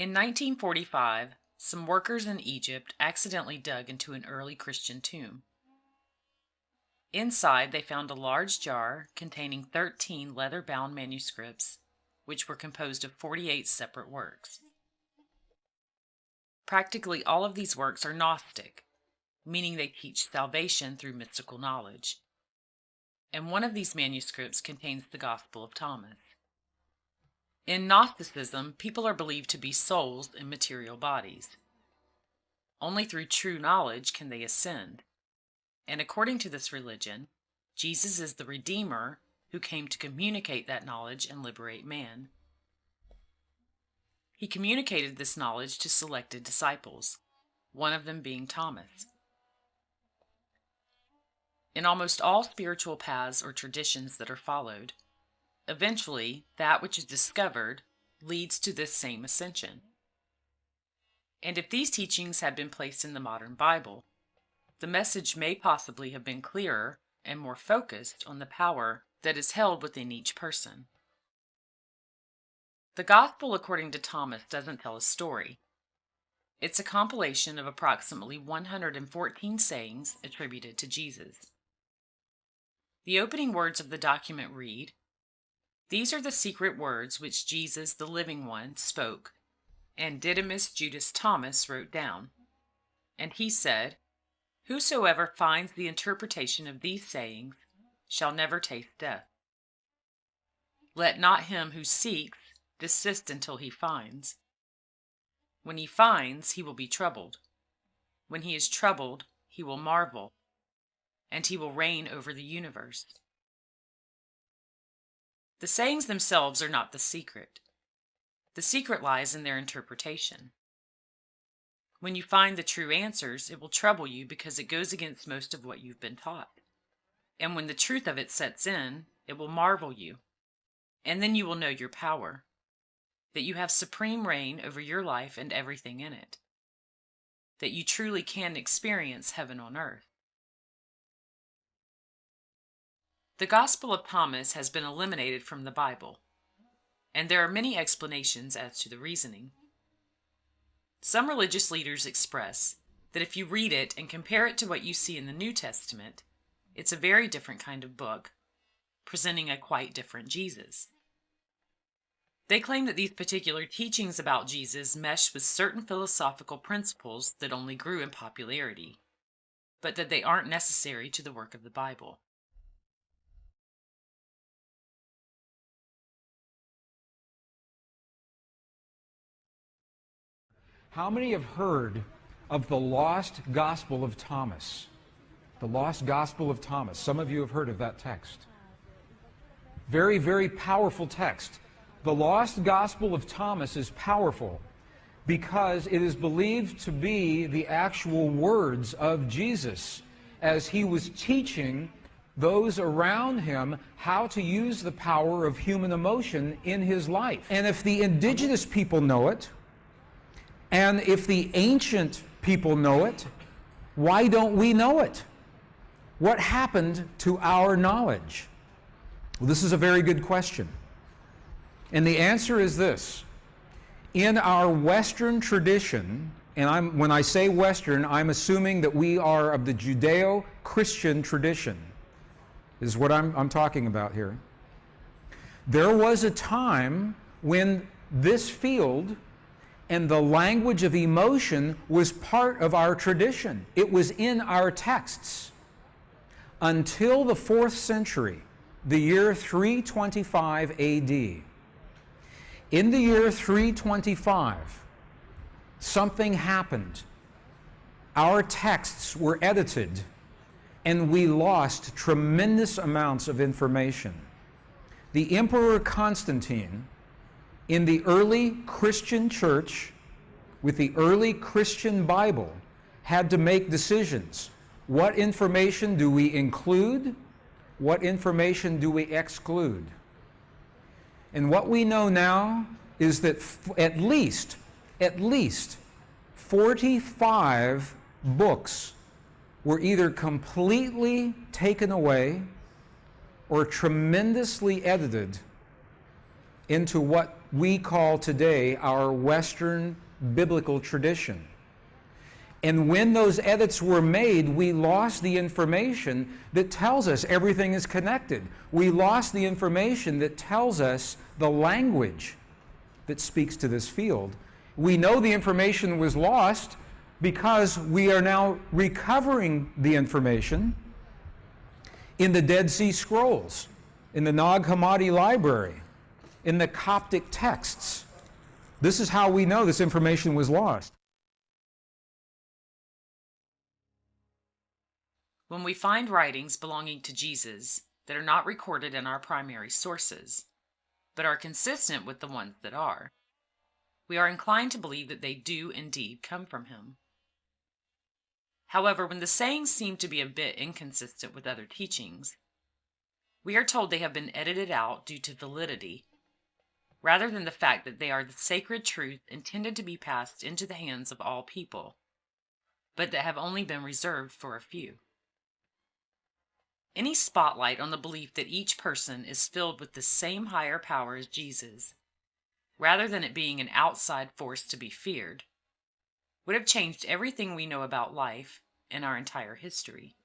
In 1945, some workers in Egypt accidentally dug into an early Christian tomb. Inside, they found a large jar containing 13 leather-bound manuscripts, which were composed of 48 separate works. Practically all of these works are Gnostic, meaning they teach salvation through mystical knowledge. And one of these manuscripts contains the Gospel of Thomas. In Gnosticism, people are believed to be souls in material bodies. Only through true knowledge can they ascend. And according to this religion, Jesus is the Redeemer who came to communicate that knowledge and liberate man. He communicated this knowledge to selected disciples, one of them being Thomas. In almost all spiritual paths or traditions that are followed, eventually that which is discovered leads to this same ascension. And if these teachings had been placed in the modern Bible, the message may possibly have been clearer and more focused on the power that is held within each person. The Gospel according to Thomas doesn't tell a story. It's a compilation of approximately 114 sayings attributed to Jesus. The opening words of the document read, "These are the secret words which Jesus, the living one, spoke, and Didymus Judas Thomas wrote down. And he said, Whosoever finds the interpretation of these sayings shall never taste death. Let not him who seeks desist until he finds. When he finds, he will be troubled. When he is troubled, he will marvel, and he will reign over the universe." The sayings themselves are not the secret. The secret lies in their interpretation. When you find the true answers, it will trouble you because it goes against most of what you've been taught. And when the truth of it sets in, it will marvel you. And then you will know your power, that you have supreme reign over your life and everything in it, that you truly can experience heaven on earth. The Gospel of Thomas has been eliminated from the Bible, and there are many explanations as to the reasoning. Some religious leaders express that if you read it and compare it to what you see in the New Testament, it's a very different kind of book, presenting a quite different Jesus. They claim that these particular teachings about Jesus mesh with certain philosophical principles that only grew in popularity, but that they aren't necessary to the work of the Bible. How many have heard of the lost Gospel of Thomas? The lost Gospel of Thomas. Some of you have heard of that text. Very, very powerful text. The lost Gospel of Thomas is powerful because it is believed to be the actual words of Jesus as he was teaching those around him how to use the power of human emotion in his life. And if the indigenous people know it, and if the ancient people know it, why don't we know it? What happened to our knowledge? Well, this is a very good question. And the answer is this. In our Western tradition, and when I say Western, I'm assuming that we are of the Judeo-Christian tradition, is what I'm talking about here. There was a time when this field and the language of emotion was part of our tradition. It was in our texts. Until the 4th century, the year 325 AD. In the year 325, something happened. Our texts were edited, and we lost tremendous amounts of information. The Emperor Constantine, in the early Christian church, with the early Christian Bible, had to make decisions. What information do we include? What information do we exclude? And what we know now is that at least 45 books were either completely taken away or tremendously edited into what we call today our Western biblical tradition. And when those edits were made, we lost the information that tells us everything is connected. We lost the information that tells us the language that speaks to this field. We know the information was lost because we are now recovering the information in the Dead Sea Scrolls, in the Nag Hammadi Library, in the Coptic texts. This is how we know this information was lost. When we find writings belonging to Jesus that are not recorded in our primary sources, but are consistent with the ones that are, we are inclined to believe that they do indeed come from him. However, when the sayings seem to be a bit inconsistent with other teachings, we are told they have been edited out due to validity, rather than the fact that they are the sacred truth intended to be passed into the hands of all people, but that have only been reserved for a few. Any spotlight on the belief that each person is filled with the same higher power as Jesus, rather than it being an outside force to be feared, would have changed everything we know about life and our entire history.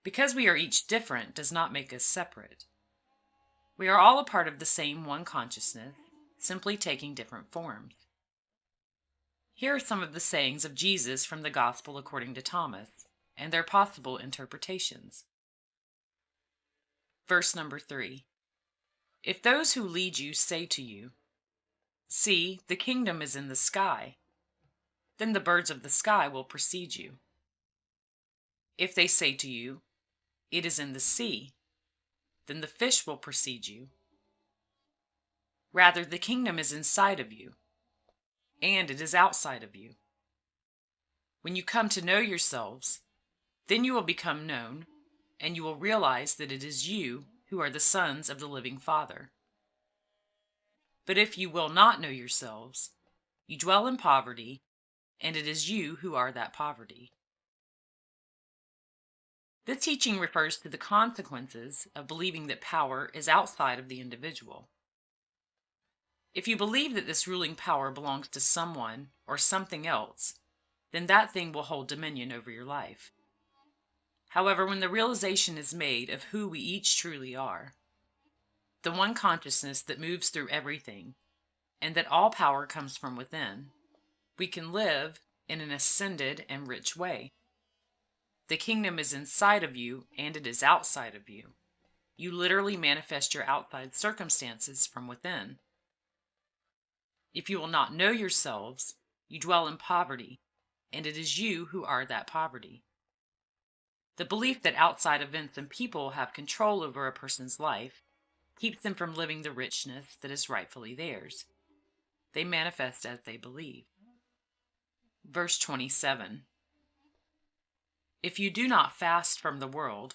Because we are each different does not make us separate. We are all a part of the same one consciousness, simply taking different forms. Here are some of the sayings of Jesus from the Gospel according to Thomas, and their possible interpretations. Verse number 3. If those who lead you say to you, "See, the kingdom is in the sky," then the birds of the sky will precede you. If they say to you, "It is in the sea," then the fish will precede you. Rather, the kingdom is inside of you, and it is outside of you. When you come to know yourselves, then you will become known, and you will realize that it is you who are the sons of the living Father. But if you will not know yourselves, you dwell in poverty, and it is you who are that poverty. This teaching refers to the consequences of believing that power is outside of the individual. If you believe that this ruling power belongs to someone or something else, then that thing will hold dominion over your life. However, when the realization is made of who we each truly are, the one consciousness that moves through everything, and that all power comes from within, we can live in an ascended and rich way. The kingdom is inside of you, and it is outside of you. You literally manifest your outside circumstances from within. If you will not know yourselves, you dwell in poverty, and it is you who are that poverty. The belief that outside events and people have control over a person's life keeps them from living the richness that is rightfully theirs. They manifest as they believe. Verse 27. If you do not fast from the world,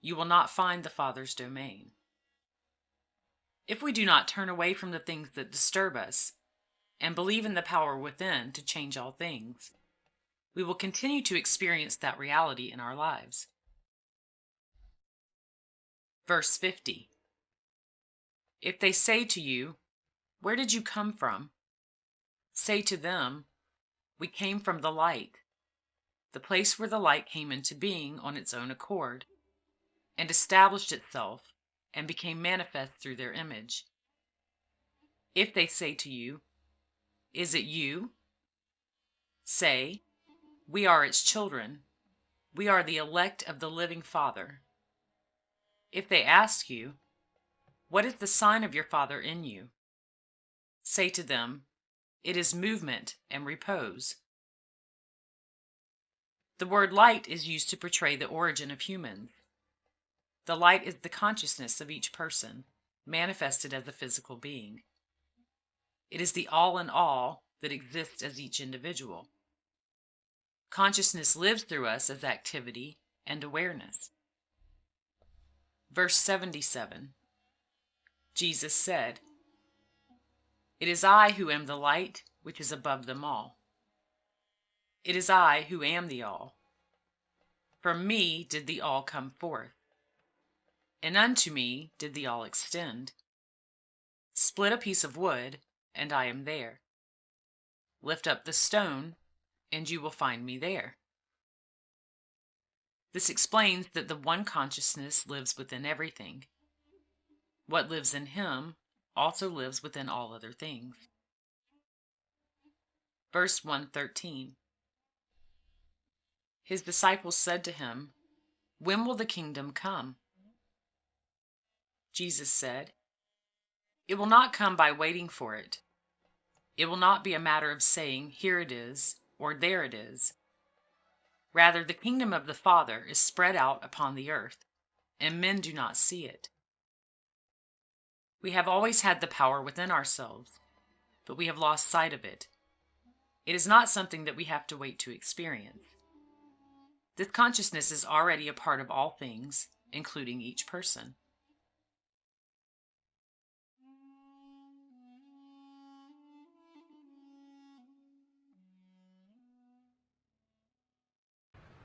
you will not find the Father's domain. If we do not turn away from the things that disturb us and believe in the power within to change all things, we will continue to experience that reality in our lives. Verse 50. If they say to you, "Where did you come from?" say to them, "We came from the light," the place where the light came into being on its own accord, and established itself and became manifest through their image. If they say to you, "Is it you?" say, "We are its children. We are the elect of the living Father." If they ask you, "What is the sign of your Father in you?" say to them, "It is movement and repose." The word light is used to portray the origin of humans. The light is the consciousness of each person, manifested as a physical being. It is the all in all that exists as each individual. Consciousness lives through us as activity and awareness. Verse 77. Jesus said, "It is I who am the light which is above them all. It is I who am the all. From me did the all come forth, and unto me did the all extend. Split a piece of wood, and I am there. Lift up the stone, and you will find me there. This explains that the one consciousness lives within everything. What lives in him also lives within all other things. Verse 113. His disciples said to him, "When will the kingdom come?" Jesus said, "It will not come by waiting for it. It will not be a matter of saying, 'Here it is,' or 'There it is.' Rather, the kingdom of the Father is spread out upon the earth, and men do not see it. We have always had the power within ourselves, but we have lost sight of it. It is not something that we have to wait to experience. This consciousness is already a part of all things, including each person."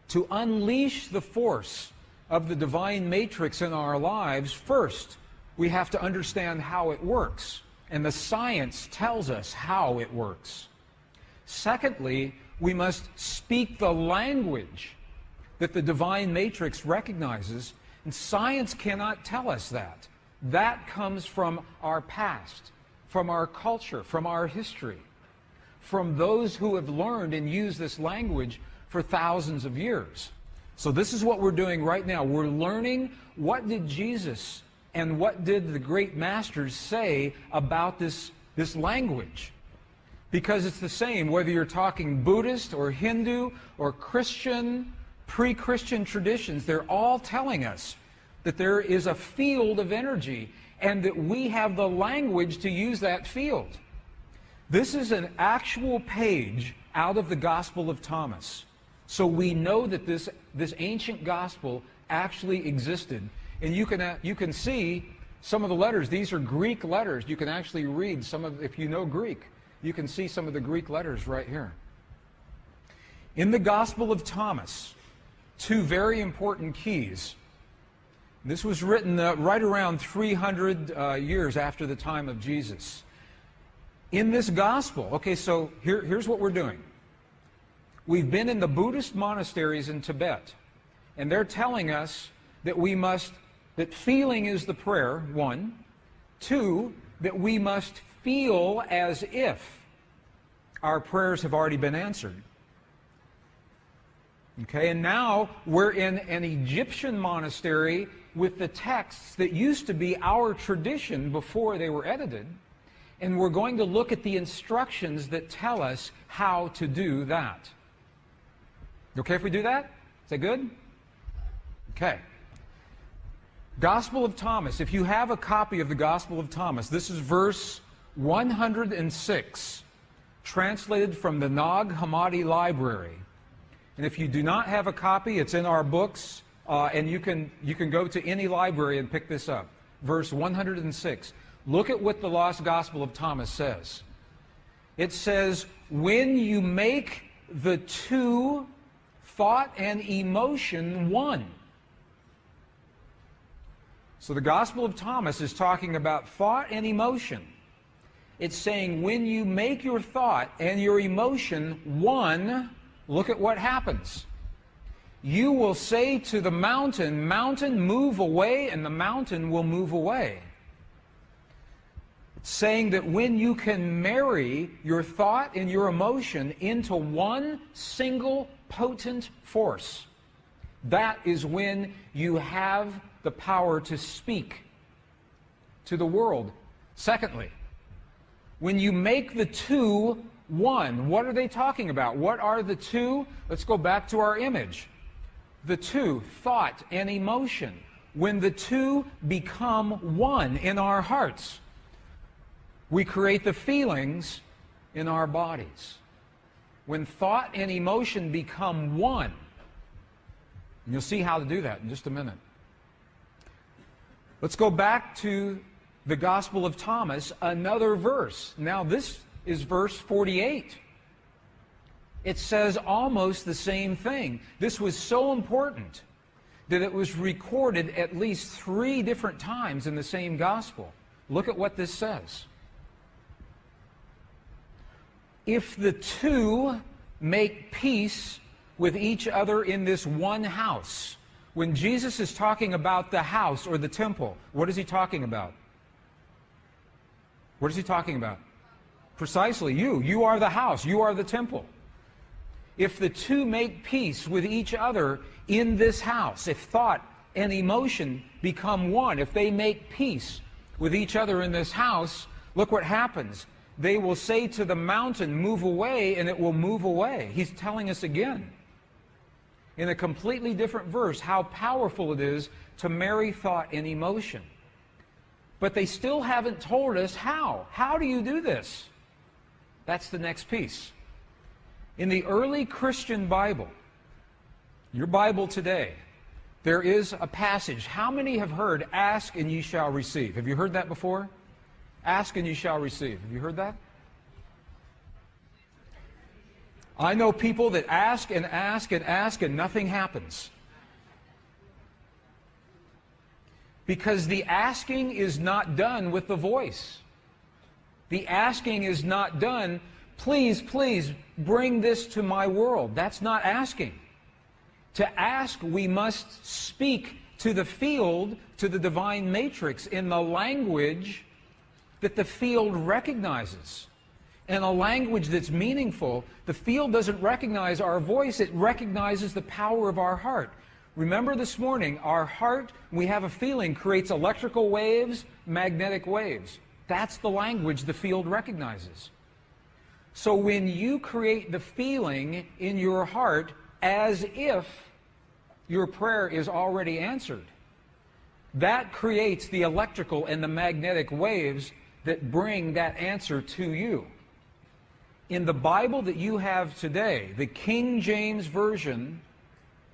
To unleash the force of the divine matrix in our lives, first, we have to understand how it works. And the science tells us how it works. Secondly, we must speak the language that the divine matrix recognizes, and science cannot tell us that. That comes from our past, from our culture, from our history, from those who have learned and used this language for thousands of years. So this is what we're doing right now. We're learning what did Jesus and what did the great masters say about this language. Because it's the same whether you're talking Buddhist or Hindu or Christian, pre-Christian traditions. They're all telling us that there is a field of energy and that we have the language to use that field. This is an actual page out of the Gospel of Thomas. So we know that this ancient gospel actually existed. And you can see some of the letters. These are Greek letters. You can actually read some of, if you know Greek, you can see some of the Greek letters right here. In the Gospel of Thomas, two very important keys. This was written right around 300 years after the time of Jesus. In this gospel, okay, so here's what we're doing. We've been in the Buddhist monasteries in Tibet, and they're telling us that that feeling is the prayer, one. Two, that we must feel as if our prayers have already been answered. Okay, and now we're in an Egyptian monastery with the texts that used to be our tradition before they were edited, and we're going to look at the instructions that tell us how to do that. Okay if we do that? Is that good? Okay. Gospel of Thomas. If you have a copy of the Gospel of Thomas, this is verse 106, translated from the Nag Hammadi Library. And if you do not have a copy, it's in our books, and you can go to any library and pick this up. Verse 106. Look at what the Lost Gospel of Thomas says. It says, "When you make the two, thought and emotion, one." So the Gospel of Thomas is talking about thought and emotion. It's saying when you make your thought and your emotion one, look at what happens. You will say to the mountain, "Mountain, move away," and the mountain will move away. It's saying that when you can marry your thought and your emotion into one single potent force, that is when you have the power to speak to the world. Secondly, when you make the two one, what are they talking about? What are the two? Let's go back to our image. The two, thought and emotion. When the two become one in our hearts, we create the feelings in our bodies. When thought and emotion become one, and you'll see how to do that in just a minute. Let's go back to the Gospel of Thomas, another verse. Now this is verse 48. It says almost the same thing. This was so important that it was recorded at least 3 different times in the same Gospel. Look at what this says. If the two make peace with each other in this one house. When Jesus is talking about the house or the temple, what is he talking about? What is he talking about? Precisely you. You are the house. You are the temple. If the two make peace with each other in this house, if thought and emotion become one, if they make peace with each other in this house, look what happens. They will say to the mountain, move away, and it will move away. He's telling us again, in a completely different verse, how powerful it is to marry thought and emotion. But they still haven't told us how. How do you do this? That's the next piece. In the early Christian Bible, your Bible today, there is a passage. How many have heard, ask and ye shall receive? Have you heard that before? Ask and you shall receive. Have you heard that? I know people that ask and ask and ask and nothing happens. Because the asking is not done with the voice. The asking is not done, please, please, bring this to my world. That's not asking. To ask, we must speak to the field, to the divine matrix, in the language that the field recognizes. And a language that's meaningful. The field doesn't recognize our voice, it recognizes the power of our heart. Remember this morning, our heart, we have a feeling, creates electrical waves, magnetic waves. That's the language the field recognizes. So when you create the feeling in your heart as if your prayer is already answered, that creates the electrical and the magnetic waves that bring that answer to you. In the Bible that you have today, the King James Version,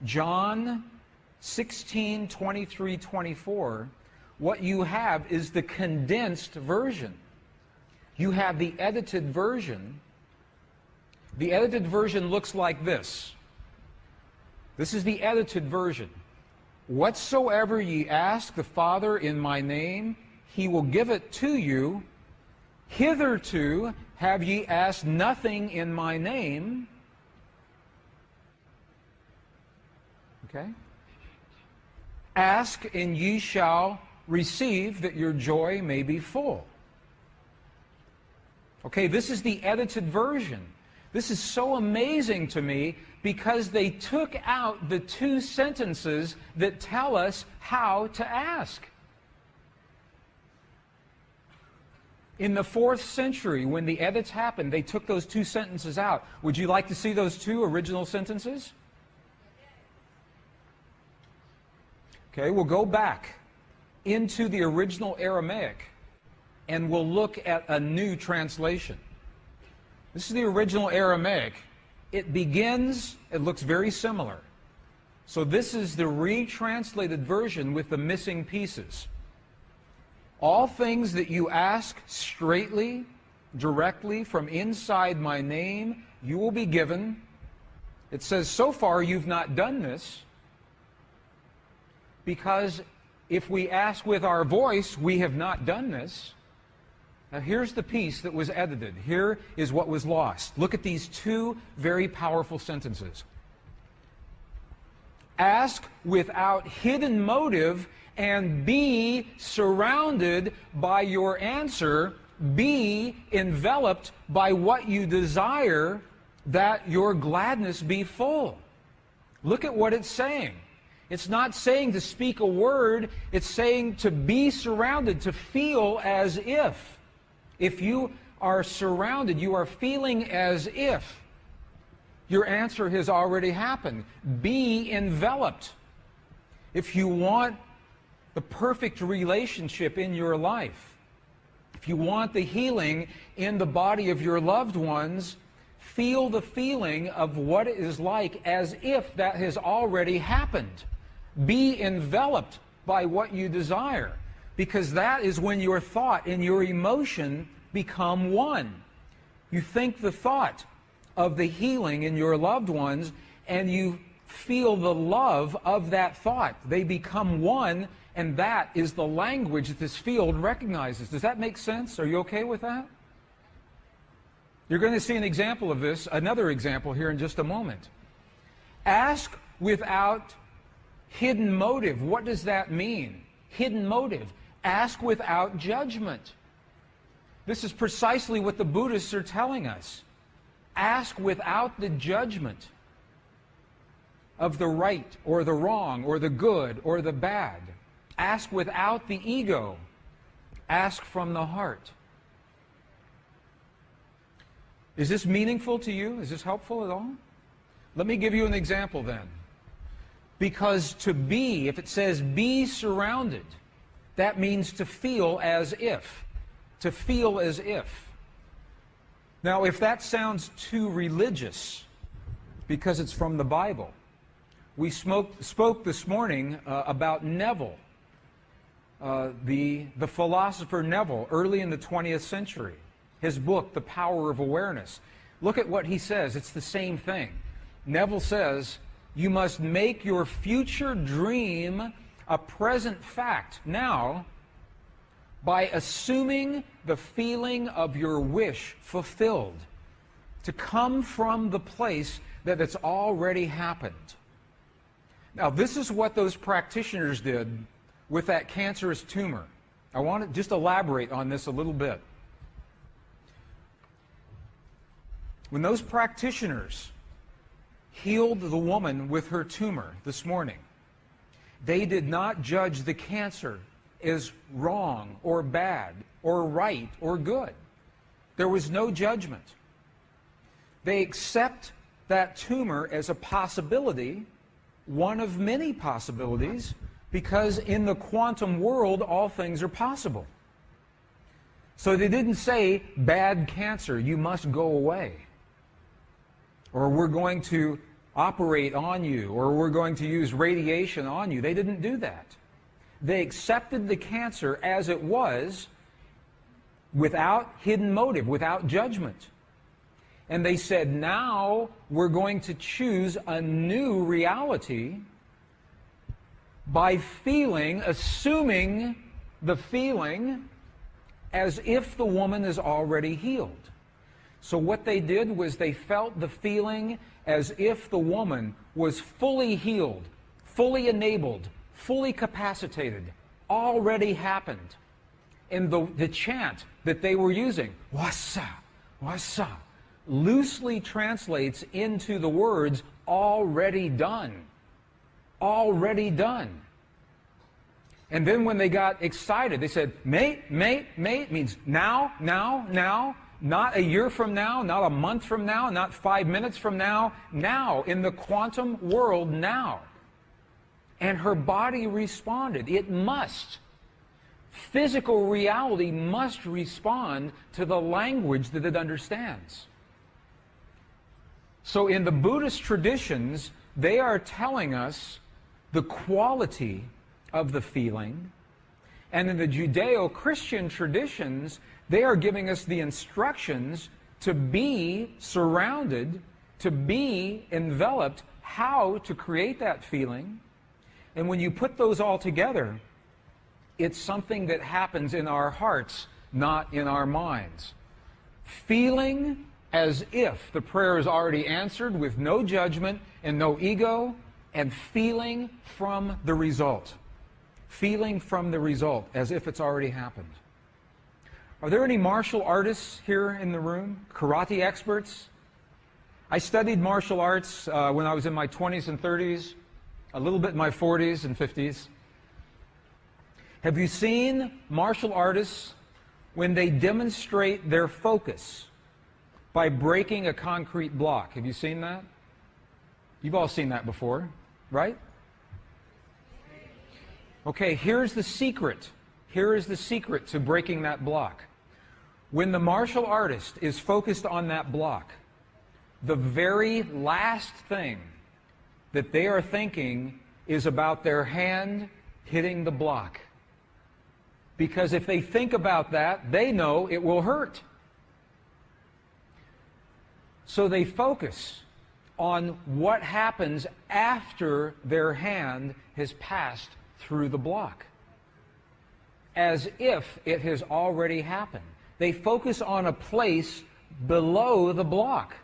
John 16, 23, 24, what you have is the condensed version. You have the edited version. The edited version looks like this. This is the edited version. Whatsoever ye ask the Father in my name, he will give it to you. Hitherto have ye asked nothing in my name. Okay? Ask and ye shall receive, that your joy may be full. Okay, this is the edited version. This is so amazing to me because they took out the two sentences that tell us how to ask. In the 4th century, when the edits happened, they took those two sentences out. Would you like to see those two original sentences? Okay, we'll go back into the original Aramaic and we'll look at a new translation. This is the original Aramaic. It begins, it looks very similar. So this is the retranslated version with the missing pieces. All things that you ask straightly, directly from inside my name, you will be given. It says, so far you've not done this, because if we ask with our voice, we have not done this. Now here's the piece that was edited. Here is what was lost. Look at these two very powerful sentences. Ask without hidden motive and be surrounded by your answer. Be enveloped by what you desire, that your gladness be full. Look at what it's saying. It's not saying to speak a word, it's saying to be surrounded, to feel as if. If you are surrounded, you are feeling as if your answer has already happened. Be enveloped. If you want the perfect relationship in your life, if you want the healing in the body of your loved ones, feel the feeling of what it is like as if that has already happened. Be enveloped by what you desire, because that is when your thought and your emotion become one. You think the thought of the healing in your loved ones, and you feel the love of that thought. They become one, And that is the language that this field recognizes. Does that make sense? Are you okay with that? You're going to see an example of this, another example here in just a moment. Ask without hidden motive. What does that mean? Hidden motive. Ask without judgment. This is precisely what the Buddhists are telling us. Ask without the judgment of the right or the wrong or the good or the bad. Ask without the ego. Ask from the heart. Is this meaningful to you? Is this helpful at all? Let me give you an example then. Because to be, if it says be surrounded, that means to feel as if. To feel as if. Now, if that sounds too religious, because it's from the Bible, we spoke this morning about Neville, the philosopher Neville, early in the 20th century. His book, The Power of Awareness. Look at what he says. It's the same thing. Neville says, you must make your future dream a present fact now by assuming the feeling of your wish fulfilled to come from the place that it's already happened. Now, this is what those practitioners did with that cancerous tumor. I want to just elaborate on this a little bit. When those practitioners healed the woman with her tumor this morning, they did not judge the cancer as wrong or bad or right or good. There was no judgment. They accept that tumor as a possibility, one of many possibilities, because in the quantum world all things are possible. So they didn't say, bad cancer, you must go away. Or we're going to operate on you, or we're going to use radiation on you. They didn't do that. They accepted the cancer as it was, without hidden motive, without judgment. And they said, now we're going to choose a new reality by feeling, assuming the feeling as if the woman is already healed. So what they did was they felt the feeling as if the woman was fully healed, fully enabled, fully capacitated, already happened. And the chant that they were using, wasa, wasa, loosely translates into the words, already done. Already done. And then when they got excited, they said, mate, mate, mate, means now, now, now. Not a year from now, not a month from now, not 5 minutes from now. Now, in the quantum world, now. And her body responded. It must. Physical reality must respond to the language that it understands. So in the Buddhist traditions, they are telling us the quality of the feeling. And in the Judeo-Christian traditions, they are giving us the instructions to be surrounded, to be enveloped, how to create that feeling. And when you put those all together, it's something that happens in our hearts, not in our minds. Feeling as if the prayer is already answered with no judgment and no ego, and feeling from the result. Feeling from the result as if it's already happened. Are there any martial artists here in the room? Karate experts? I studied martial arts when I was in my 20s and 30s, a little bit in my 40s and 50s. Have you seen martial artists when they demonstrate their focus by breaking a concrete block? Have you seen that? You've all seen that before, right? Okay, here's the secret. Here is the secret to breaking that block. When the martial artist is focused on that block, the very last thing that they are thinking is about their hand hitting the block. Because if they think about that, they know it will hurt. So they focus on what happens after their hand has passed through the block. as if it has already happened. They focus on a place below the block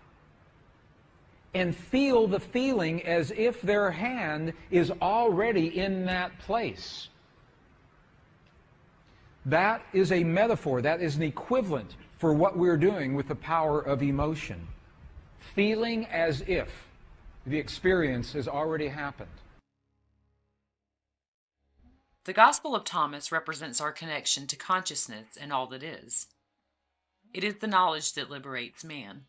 and feel the feeling as if their hand is already in that place. That is a metaphor, that is an equivalent for what we're doing with the power of emotion. Feeling as if the experience has already happened. The Gospel of Thomas represents our connection to consciousness and all that is. It is the knowledge that liberates man.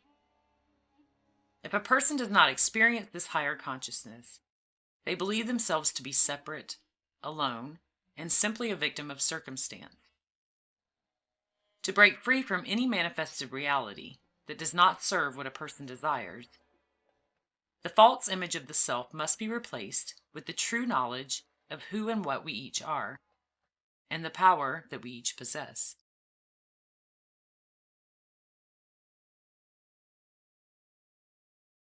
If a person does not experience this higher consciousness, they believe themselves to be separate, alone, and simply a victim of circumstance. To break free from any manifested reality that does not serve what a person desires, the false image of the self must be replaced with the true knowledge of who and what we each are, and the power that we each possess.